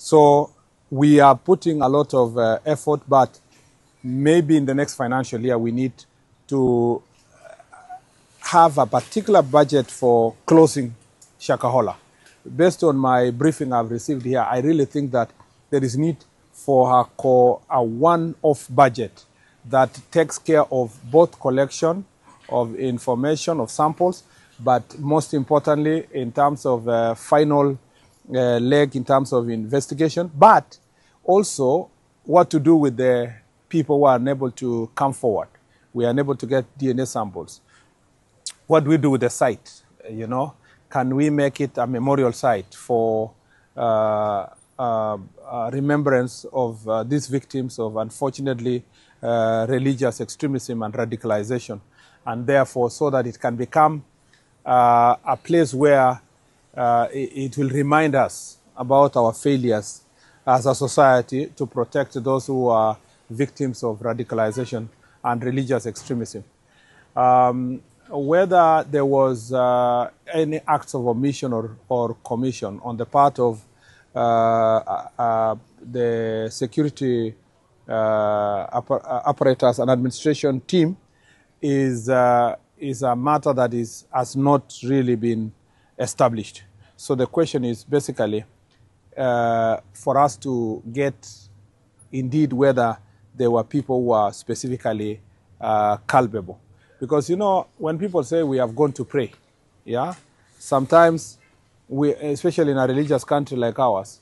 So we are putting a lot of effort, but maybe in the next financial year we need to have a particular budget for closing Shakahola. Based on my briefing I've received here, I really think that there is need for a one-off budget that takes care of both collection of information, of samples, but most importantly in terms of final leg in terms of investigation, but also what to do with the people who are unable to come forward. We are unable to get DNA samples. What do we do with the site? You know, can we make it a memorial site for remembrance of these victims of, unfortunately, religious extremism and radicalization, and therefore so that it can become a place where it will remind us about our failures as a society to protect those who are victims of radicalization and religious extremism. Whether there was any acts of omission or commission on the part of the security apparatus and administration team is a matter that has not really been established. So the question is basically for us to get indeed whether there were people who are specifically culpable. Because, you know, when people say we have gone to pray, yeah, sometimes we, especially in a religious country like ours,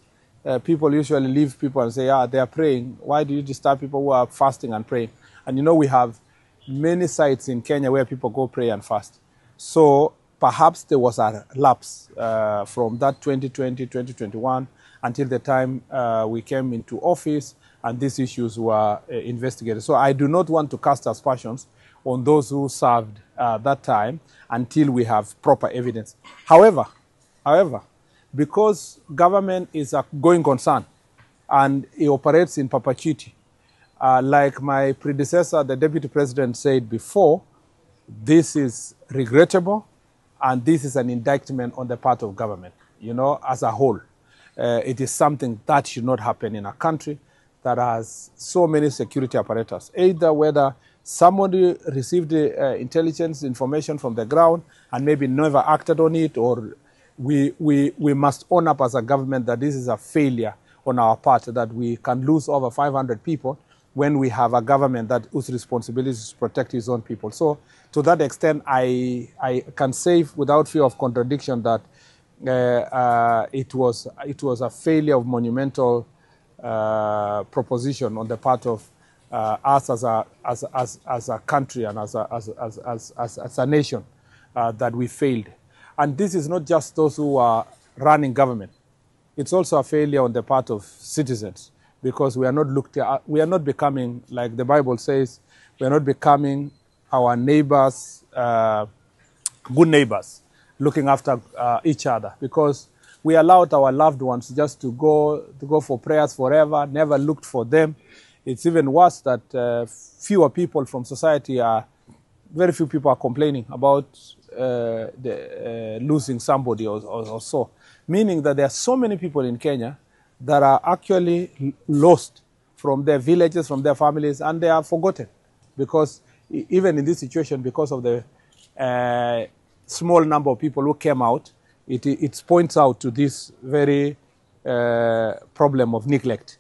people usually leave people and say, yeah, they are praying. Why do you disturb people who are fasting and praying? And you know, we have many sites in Kenya where people go pray and fast. So perhaps there was a lapse from that 2020, 2021 until the time we came into office and these issues were investigated. So I do not want to cast aspersions on those who served that time until we have proper evidence. However, because government is a going concern and it operates in perpetuity, like my predecessor, the Deputy President, said before, this is regrettable and this is an indictment on the part of government, you know, as a whole. It is something that should not happen in a country that has so many security apparatus, either whether somebody received intelligence information from the ground and maybe never acted on it, or we must own up as a government that this is a failure on our part, that we can lose over 500 people when we have a government that whose responsibility is to protect its own people. So to that extent, I can say without fear of contradiction that it was a failure of monumental proposition on the part of us as a country and as a nation that we failed. And this is not just those who are running government. It's also a failure on the part of citizens, because we are not becoming, like the Bible says, we are not becoming our neighbors, good neighbors, looking after each other, because we allowed our loved ones just to go for prayers forever, never looked for them. It's even worse that fewer people from society very few people are complaining about losing somebody or so. Meaning that there are so many people in Kenya that are actually lost from their villages, from their families, and they are forgotten. Because even in this situation, because of the small number of people who came out, it points out to this very problem of neglect.